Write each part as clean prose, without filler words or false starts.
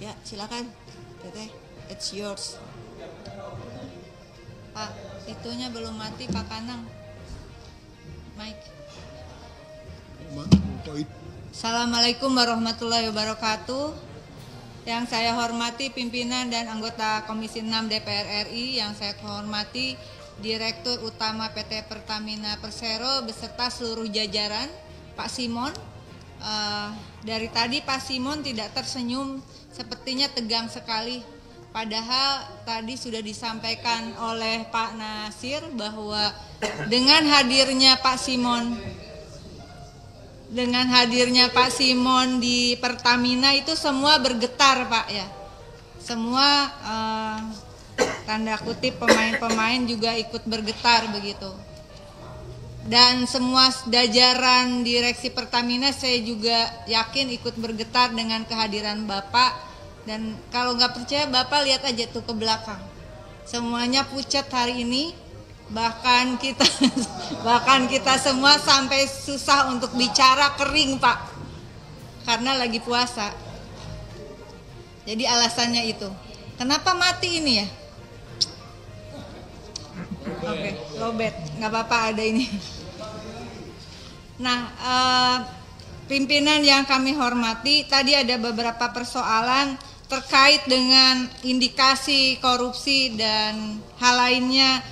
Ya, silakan. Teteh, it's yours. Pak, itunya belum mati Pak Kanang. Mike. Assalamualaikum warahmatullahi wabarakatuh. Yang saya hormati pimpinan dan anggota Komisi 6 DPR RI, yang saya hormati Direktur Utama PT Pertamina Persero beserta seluruh jajaran, Pak Simon. Dari tadi Pak Simon tidak tersenyum, sepertinya tegang sekali. Padahal tadi sudah disampaikan oleh Pak Nasir bahwa dengan hadirnya Pak Simon di Pertamina itu semua bergetar Pak ya. Semua tanda kutip pemain-pemain juga ikut bergetar begitu. Dan semua jajaran direksi Pertamina saya juga yakin ikut bergetar dengan kehadiran Bapak. Dan kalau nggak percaya Bapak lihat aja tuh ke belakang. Semuanya pucat hari ini. Bahkan kita semua sampai susah untuk bicara, kering Pak. Karena lagi puasa. Jadi alasannya itu. Kenapa mati ini ya? Oke, lobet, nggak apa-apa ada ini. Nah, pimpinan yang kami hormati, tadi ada beberapa persoalan terkait dengan indikasi korupsi dan hal lainnya.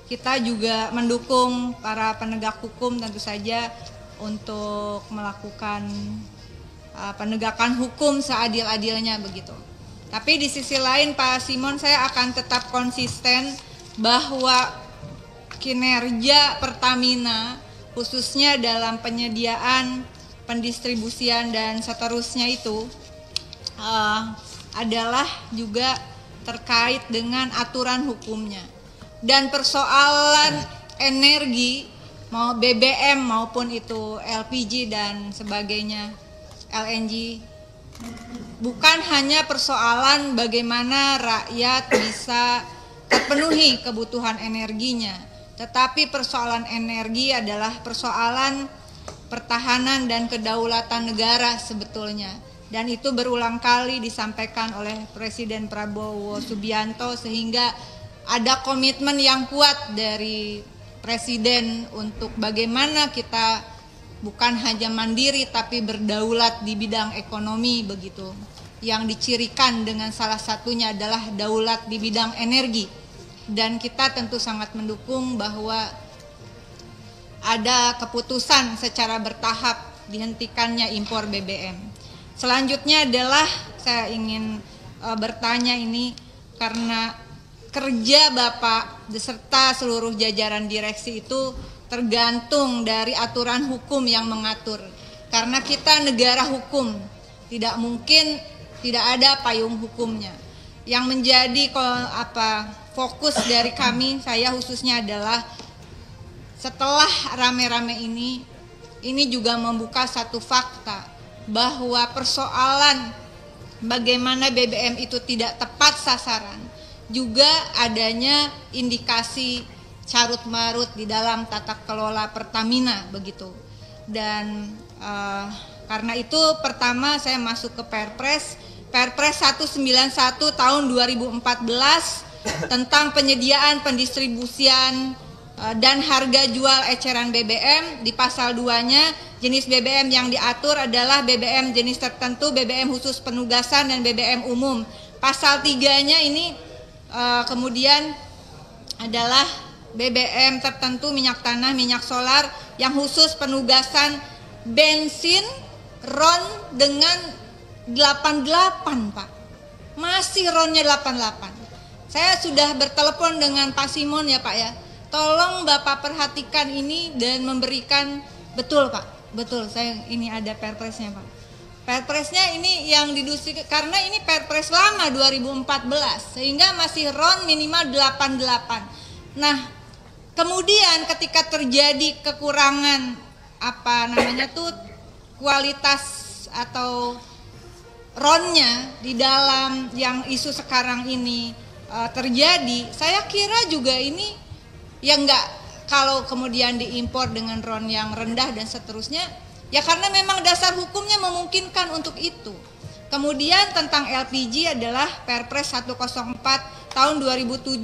Kita juga mendukung para penegak hukum tentu saja untuk melakukan penegakan hukum seadil-adilnya begitu. Tapi di sisi lain Pak Simon, saya akan tetap konsisten bahwa kinerja Pertamina khususnya dalam penyediaan, pendistribusian dan seterusnya itu adalah juga terkait dengan aturan hukumnya. Dan persoalan energi, mau BBM maupun itu LPG dan sebagainya, LNG, bukan hanya persoalan bagaimana rakyat bisa terpenuhi kebutuhan energinya, tetapi persoalan energi adalah persoalan pertahanan dan kedaulatan negara sebetulnya. Dan itu berulang kali disampaikan oleh Presiden Prabowo Subianto, sehingga ada komitmen yang kuat dari Presiden untuk bagaimana kita bukan hanya mandiri tapi berdaulat di bidang ekonomi begitu. Yang dicirikan dengan salah satunya adalah daulat di bidang energi. Dan kita tentu sangat mendukung bahwa ada keputusan secara bertahap dihentikannya impor BBM. Selanjutnya adalah saya ingin bertanya ini karena kerja Bapak beserta seluruh jajaran direksi itu tergantung dari aturan hukum yang mengatur. Karena kita negara hukum, tidak mungkin tidak ada payung hukumnya. Yang menjadi fokus dari kami, saya khususnya adalah setelah rame-rame ini juga membuka satu fakta bahwa persoalan bagaimana BBM itu tidak tepat sasaran, juga adanya indikasi carut marut di dalam tata kelola Pertamina begitu. Dan karena itu pertama saya masuk ke Perpres 191 tahun 2014 tentang penyediaan, pendistribusian dan harga jual eceran BBM. Di pasal 2-nya jenis BBM yang diatur adalah BBM jenis tertentu, BBM khusus penugasan dan BBM umum. Pasal 3-nya ini kemudian adalah BBM tertentu, minyak tanah, minyak solar yang khusus penugasan bensin RON dengan 88 Pak. Masih RON-nya 88. Saya sudah bertelepon dengan Pak Simon ya Pak ya. Tolong Bapak perhatikan ini dan memberikan, betul Pak, betul, saya ini ada perpresnya Pak. Perpresnya ini yang diduduki karena ini perpres lama 2014 sehingga masih RON minimal 88. Nah, kemudian ketika terjadi kekurangan kualitas atau RON-nya di dalam yang isu sekarang ini terjadi, saya kira juga ini ya enggak, kalau kemudian diimpor dengan RON yang rendah dan seterusnya, ya karena memang dasar hukumnya memungkinkan untuk itu. Kemudian tentang LPG adalah Perpres 104 tahun 2007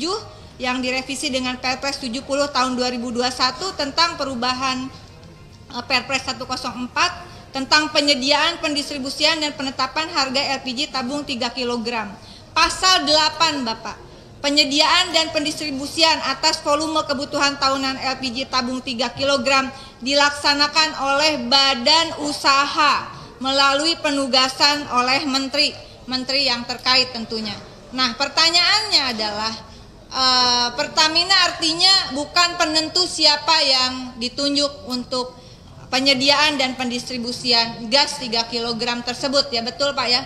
yang direvisi dengan Perpres 70 tahun 2021 tentang perubahan Perpres 104 tentang penyediaan, pendistribusian dan penetapan harga LPG tabung 3 kg. Pasal 8 Bapak, penyediaan dan pendistribusian atas volume kebutuhan tahunan LPG tabung 3 kg dilaksanakan oleh badan usaha melalui penugasan oleh menteri yang terkait tentunya. Nah, pertanyaannya adalah Pertamina artinya bukan penentu siapa yang ditunjuk untuk penyediaan dan pendistribusian gas 3 kg tersebut, ya betul Pak ya?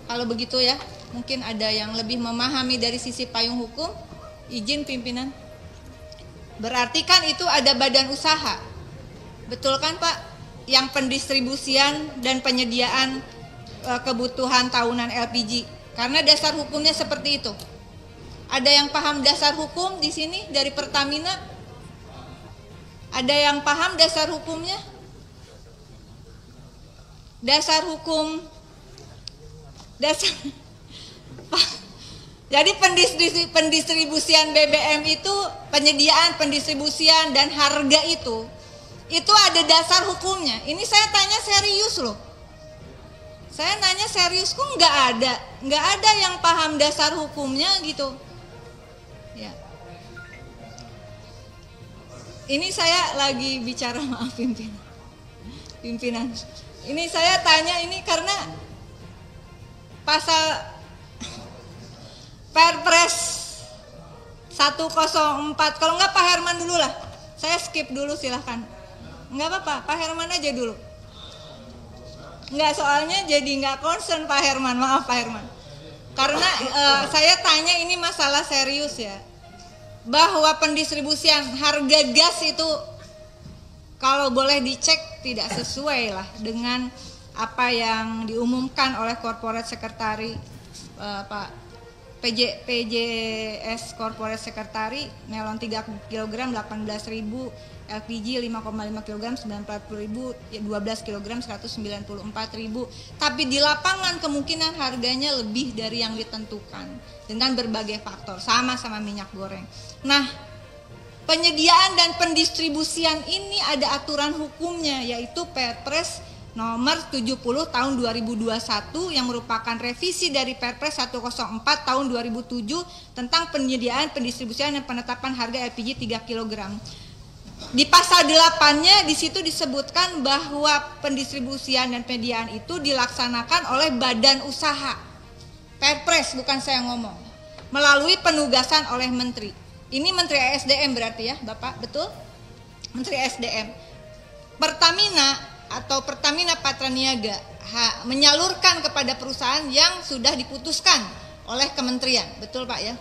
Kalau begitu ya, mungkin ada yang lebih memahami dari sisi payung hukum. Izin pimpinan. Berarti kan itu ada badan usaha, betul kan Pak? Yang pendistribusian dan penyediaan kebutuhan tahunan LPG. Karena dasar hukumnya seperti itu. Ada yang paham dasar hukum di sini dari Pertamina? Ada yang paham dasar hukumnya? Dasar hukum jadi pendistribusian BBM itu, penyediaan, pendistribusian dan harga itu ada dasar hukumnya. Ini saya tanya serius loh. Saya nanya serius, kok nggak ada yang paham dasar hukumnya gitu. Ya. Ini saya lagi bicara, maaf pimpinan. Ini saya tanya ini karena pasal Perpres 104, kalau nggak Pak Herman dulu lah. Saya skip dulu silahkan. Nggak apa-apa, Pak Herman aja dulu. Nggak, soalnya jadi nggak concern Pak Herman, maaf Pak Herman. Karena saya tanya ini masalah serius ya. Bahwa pendistribusian harga gas itu kalau boleh dicek tidak sesuai lah dengan apa yang diumumkan oleh Corporate Secretary Pak PJS Corporate Secretary, melon 3 kg 18.000, LPG 5,5 kg 90.000, 12 kg 194.000. Tapi di lapangan kemungkinan harganya lebih dari yang ditentukan dengan berbagai faktor, sama-sama minyak goreng. Nah, penyediaan dan pendistribusian ini ada aturan hukumnya, yaitu Perpres nomor 70 tahun 2021 yang merupakan revisi dari Perpres 104 tahun 2007 tentang penyediaan, pendistribusian dan penetapan harga LPG 3 kg. Di pasal 8-nya di situ disebutkan bahwa pendistribusian dan penyediaan itu dilaksanakan oleh badan usaha. Perpres, bukan saya ngomong. Melalui penugasan oleh menteri. Ini Menteri ESDM berarti ya, Bapak, betul? Menteri ESDM. Pertamina Patraniaga menyalurkan kepada perusahaan yang sudah diputuskan oleh kementerian, betul Pak ya?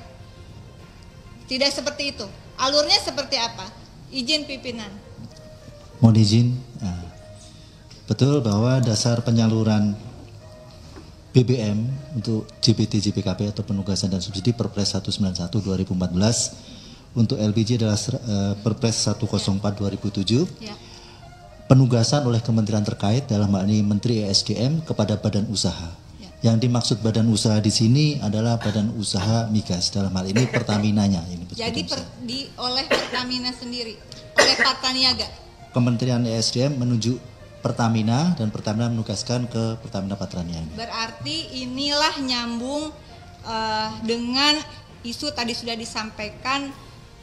Tidak seperti itu. Alurnya seperti apa? Izin pimpinan. Mohon izin. Betul bahwa dasar penyaluran BBM untuk JBT JPKP atau penugasan dan subsidi Perpres 191 2014 untuk LPG adalah Perpres 104 2007. Ya. Penugasan oleh kementerian terkait dalam hal ini Menteri ESDM kepada badan usaha. Ya. Yang dimaksud badan usaha di sini adalah badan usaha migas, dalam hal ini Pertaminanya. Jadi oleh Pertamina sendiri, oleh Patraniaga. Kementerian ESDM menunjuk Pertamina dan Pertamina menugaskan ke Pertamina Patraniaga. Berarti inilah nyambung dengan isu tadi sudah disampaikan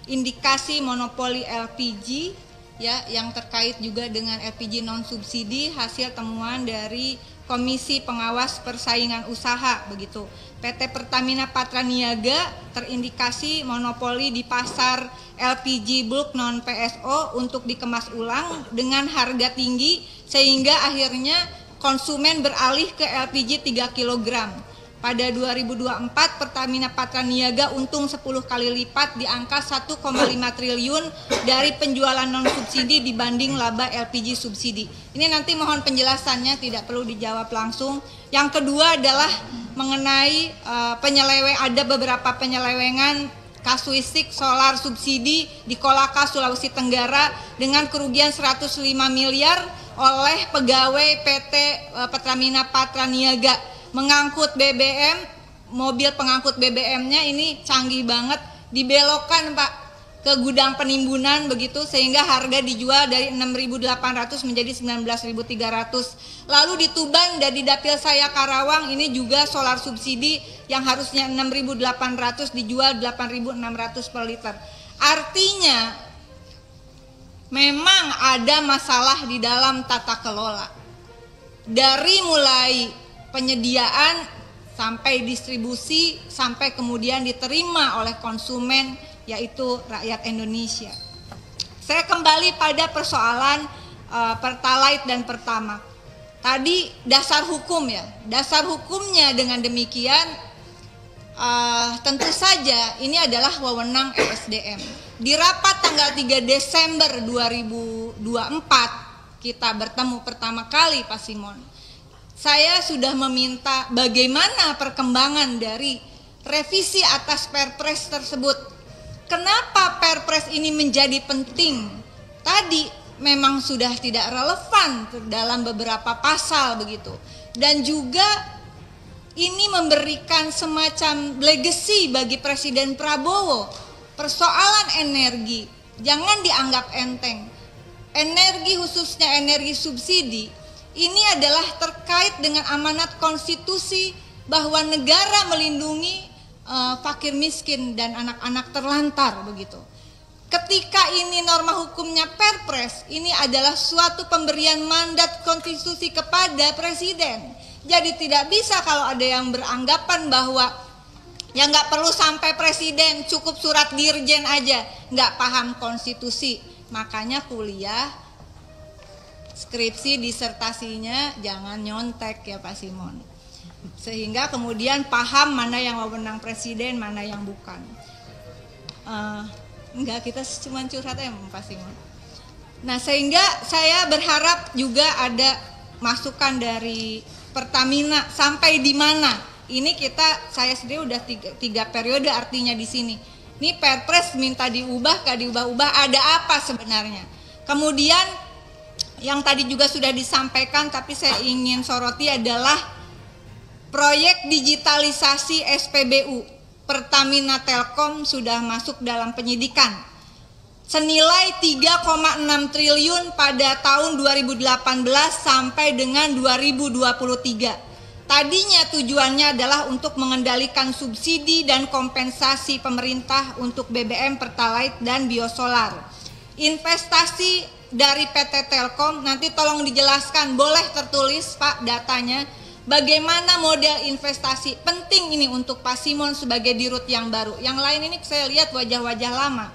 indikasi monopoli LPG. Ya, yang terkait juga dengan LPG non subsidi hasil temuan dari Komisi Pengawas Persaingan Usaha begitu. PT Pertamina Patraniaga terindikasi monopoli di pasar LPG bulk non PSO untuk dikemas ulang dengan harga tinggi sehingga akhirnya konsumen beralih ke LPG 3 kg. Pada 2024 Pertamina Patraniaga untung 10 kali lipat di angka 1,5 triliun dari penjualan non subsidi dibanding laba LPG subsidi. Ini nanti mohon penjelasannya, tidak perlu dijawab langsung. Yang kedua adalah mengenai ada beberapa penyelewengan kasuistik solar subsidi di Kolaka, Sulawesi Tenggara dengan kerugian 105 miliar oleh pegawai PT Pertamina Patraniaga. mengangkut BBM, mobil pengangkut BBM-nya ini canggih banget, dibelokkan Pak ke gudang penimbunan begitu, sehingga harga dijual dari 6.800 menjadi 19.300. Lalu di Tuban dan di dapil saya Karawang ini juga solar subsidi yang harusnya 6.800 dijual 8.600 per liter. Artinya memang ada masalah di dalam tata kelola. Dari mulai penyediaan sampai distribusi sampai kemudian diterima oleh konsumen, yaitu rakyat Indonesia. Saya kembali pada persoalan Pertalite dan Pertamax. Tadi dasar hukum ya, dasar hukumnya dengan demikian tentu saja ini adalah wewenang ESDM. Di rapat tanggal 3 Desember 2024 kita bertemu pertama kali Pak Simon. Saya sudah meminta bagaimana perkembangan dari revisi atas Perpres tersebut. Kenapa Perpres ini menjadi penting? Tadi memang sudah tidak relevan dalam beberapa pasal begitu. Dan juga ini memberikan semacam legacy bagi Presiden Prabowo. Persoalan energi jangan dianggap enteng. Energi khususnya energi subsidi ini adalah terkait dengan amanat konstitusi bahwa negara melindungi fakir miskin dan anak-anak terlantar begitu. Ketika ini norma hukumnya Perpres, ini adalah suatu pemberian mandat konstitusi kepada presiden. Jadi tidak bisa kalau ada yang beranggapan bahwa ya nggak perlu sampai presiden, cukup surat dirjen aja, nggak paham konstitusi. Makanya kuliah, skripsi, disertasinya jangan nyontek ya Pak Simon. Sehingga kemudian paham mana yang wewenang presiden, mana yang bukan. Enggak, kita cuma curhat ya Pak Simon. Nah, sehingga saya berharap juga ada masukan dari Pertamina sampai di mana. Ini saya sendiri udah tiga periode artinya di sini. Ini Perpres minta diubah, gak diubah-ubah, ada apa sebenarnya? Kemudian yang tadi juga sudah disampaikan tapi saya ingin soroti adalah proyek digitalisasi SPBU Pertamina Telkom sudah masuk dalam penyidikan. Senilai 3,6 triliun pada tahun 2018 sampai dengan 2023. Tadinya tujuannya adalah untuk mengendalikan subsidi dan kompensasi pemerintah untuk BBM, Pertalite dan biosolar. Investasi dari PT Telkom nanti tolong dijelaskan, boleh tertulis Pak datanya. Bagaimana model investasi penting ini untuk Pak Simon sebagai dirut yang baru. Yang lain ini saya lihat wajah-wajah lama.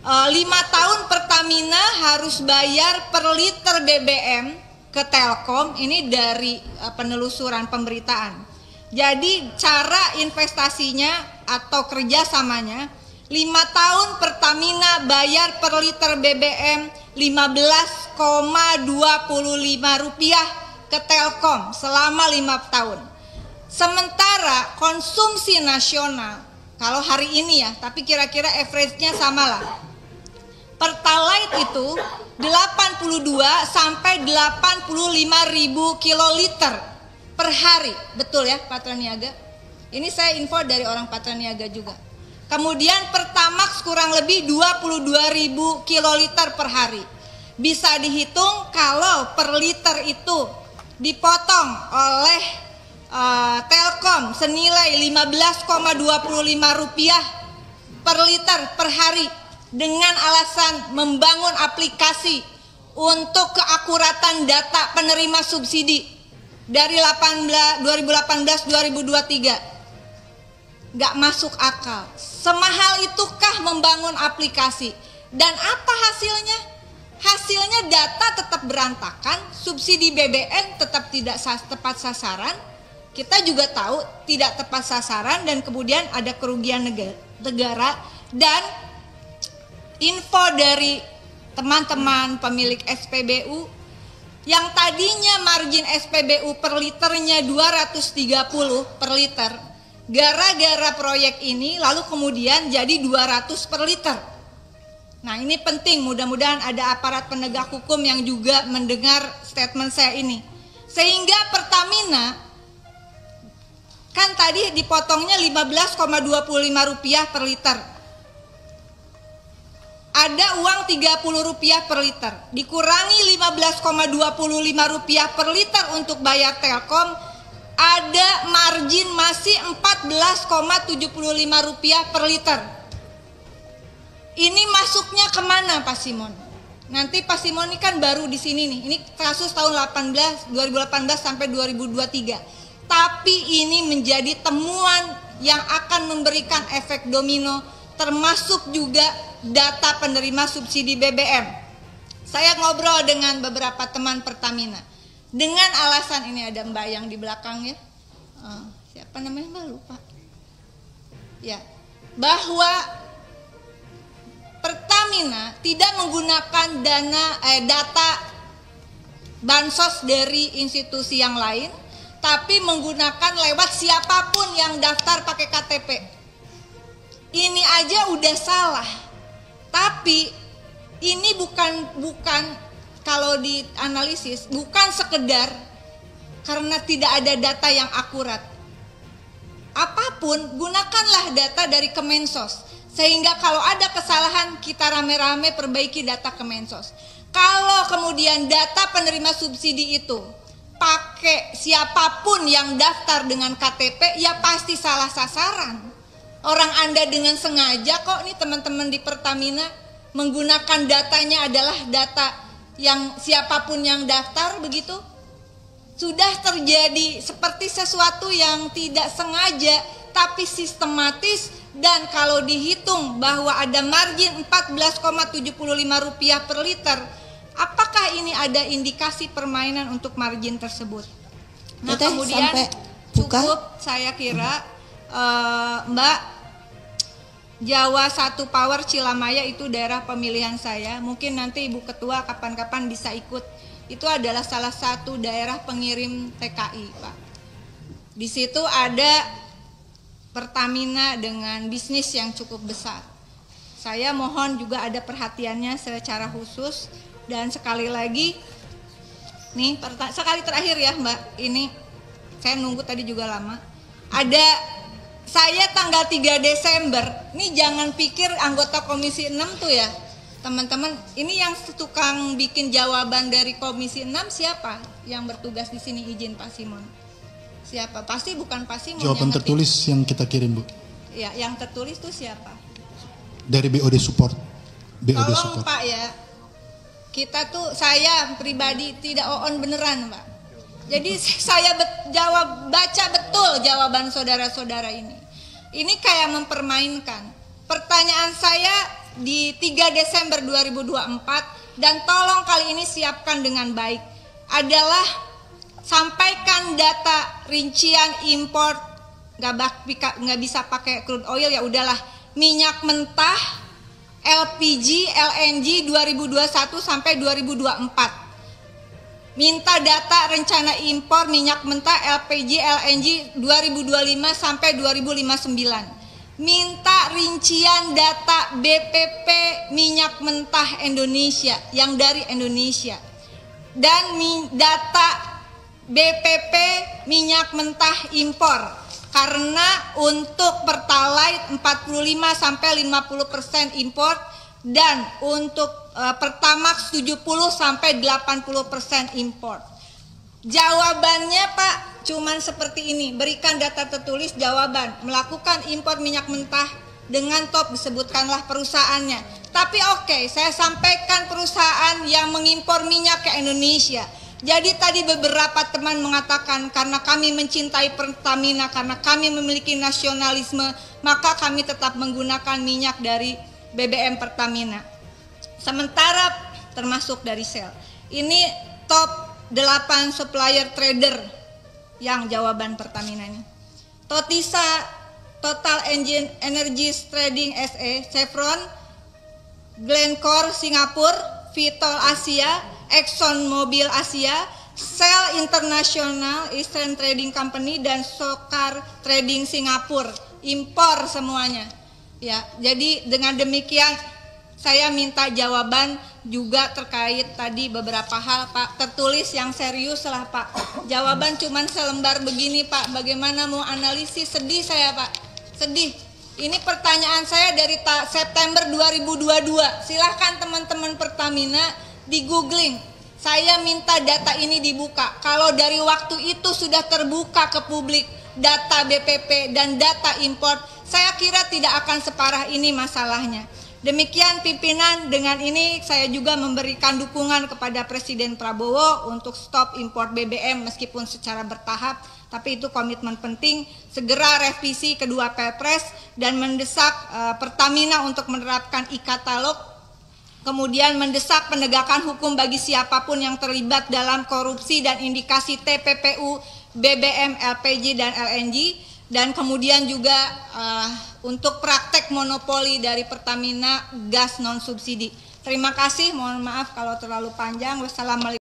5 tahun Pertamina harus bayar per liter BBM ke Telkom, ini dari penelusuran pemberitaan. Jadi cara investasinya atau kerjasamanya, 5 tahun Pertamina bayar per liter BBM 15,25 rupiah ke Telkom selama 5 tahun. Sementara konsumsi nasional, kalau hari ini ya, tapi kira-kira average-nya samalah. Pertalite itu 82 sampai 85 ribu kiloliter per hari. Betul ya Patraniaga? Ini saya info dari orang Patraniaga juga. Kemudian Pertamax kurang lebih 22 ribu kiloliter per hari. Bisa dihitung kalau per liter itu dipotong oleh Telkom senilai 15,25 rupiah per liter per hari dengan alasan membangun aplikasi untuk keakuratan data penerima subsidi dari 2018-2023. Gak masuk akal. Semahal itukah membangun aplikasi? Dan apa hasilnya? Hasilnya data tetap berantakan, subsidi BBM tetap tidak tepat sasaran. Kita juga tahu tidak tepat sasaran dan kemudian ada kerugian negara. Dan info dari teman-teman pemilik SPBU yang tadinya margin SPBU per liternya 230 per liter, gara-gara proyek ini lalu kemudian jadi 200 per liter. Nah ini penting, mudah-mudahan ada aparat penegak hukum yang juga mendengar statement saya ini. Sehingga Pertamina tadi dipotongnya Rp15,25 per liter. Ada uang Rp30 per liter, dikurangi Rp15,25 per liter untuk bayar Telkom, ada margin masih Rp14,75 per liter. Ini masuknya kemana Pak Simon? Nanti Pak Simon ini kan baru di sini nih, ini kasus tahun 2018 sampai 2023. Tapi ini menjadi temuan yang akan memberikan efek domino, termasuk juga data penerima subsidi BBM. Saya ngobrol dengan beberapa teman Pertamina dengan alasan, ini ada Mbak yang di belakang ya, siapa namanya Mbak, lupa ya, bahwa Pertamina tidak menggunakan data bansos dari institusi yang lain, tapi menggunakan lewat siapapun yang daftar pakai KTP. Ini aja udah salah. Tapi ini bukan kalau dianalisis bukan sekedar karena tidak ada data yang akurat. Apapun, gunakanlah data dari Kemensos, sehingga kalau ada kesalahan kita rame-rame perbaiki data Kemensos. Kalau kemudian data penerima subsidi itu pakai siapapun yang daftar dengan KTP, ya pasti salah sasaran. Orang Anda dengan sengaja kok nih teman-teman di Pertamina menggunakan datanya adalah data yang siapapun yang daftar begitu. Sudah terjadi seperti sesuatu yang tidak sengaja tapi sistematis, dan kalau dihitung bahwa ada margin Rp14,75 per liter, apakah ini ada indikasi permainan untuk margin tersebut? Nah, kemudian cukup saya kira Mbak, Jawa 1 Power Cilamaya itu daerah pemilihan saya. Mungkin nanti Ibu Ketua kapan-kapan bisa ikut. Itu adalah salah satu daerah pengirim TKI, Pak. Di situ ada Pertamina dengan bisnis yang cukup besar. Saya mohon juga ada perhatiannya secara khusus, dan sekali lagi nih sekali terakhir ya Mbak, ini saya nunggu tadi juga lama. Ada saya tanggal 3 Desember, ini jangan pikir anggota Komisi 6 tuh ya teman-teman, ini yang tukang bikin jawaban dari Komisi 6 siapa yang bertugas di sini, izin Pak Simon? Siapa? Pasti bukan Pak Simon. Jawaban yang tertulis yang kita kirim, Bu. Ya, yang tertulis tuh siapa? Dari BOD Support. BOD Tolong Support. Pak ya, kita tuh, saya pribadi tidak on beneran Pak. Jadi saya baca betul jawaban saudara-saudara ini. Ini kayak mempermainkan. Pertanyaan saya di 3 Desember 2024, dan tolong kali ini siapkan dengan baik, adalah sampaikan data rincian impor, nggak bisa pakai crude oil, ya udahlah, minyak mentah, LPG, LNG 2021 sampai 2024. Minta data rencana impor minyak mentah LPG LNG 2025 sampai 2059. Minta rincian data BPP minyak mentah Indonesia yang dari Indonesia, dan data BPP minyak mentah impor, karena untuk Pertalite 45 sampai 50% impor, dan untuk Pertamax 70 sampai 80% impor. Jawabannya Pak cuman seperti ini, berikan data tertulis jawaban, melakukan impor minyak mentah dengan top, disebutkanlah perusahaannya. Tapi oke, saya sampaikan perusahaan yang mengimpor minyak ke Indonesia. Jadi tadi beberapa teman mengatakan karena kami mencintai Pertamina, karena kami memiliki nasionalisme, maka kami tetap menggunakan minyak dari BBM Pertamina. Sementara termasuk dari Shell. Ini top 8 supplier trader yang jawaban Pertamina ini. Totisa, Total Energies Trading SE, Chevron, Glencore Singapura, Vitol Asia, Exxon Mobil Asia, Shell International, Eastern Trading Company, dan Sokar Trading Singapura. Impor semuanya. Ya, jadi dengan demikian Saya minta jawaban juga terkait tadi beberapa hal, Pak. Tertulis yang serius lah, Pak. Jawaban cuman selembar begini, Pak. Bagaimana mau analisis? Sedih saya, Pak. Sedih. Ini pertanyaan saya dari September 2022. Silahkan teman-teman Pertamina di googling. Saya minta data ini dibuka. Kalau dari waktu itu sudah terbuka ke publik data BPP dan data impor, saya kira tidak akan separah ini masalahnya. Demikian pimpinan, dengan ini saya juga memberikan dukungan kepada Presiden Prabowo untuk stop impor BBM meskipun secara bertahap, tapi itu komitmen penting, segera revisi kedua Perpres dan mendesak Pertamina untuk menerapkan e-katalog, kemudian mendesak penegakan hukum bagi siapapun yang terlibat dalam korupsi dan indikasi TPPU, BBM, LPG, dan LNG, dan kemudian juga untuk praktek monopoli dari Pertamina gas non subsidi. Terima kasih, mohon maaf kalau terlalu panjang. Wassalamualaikum.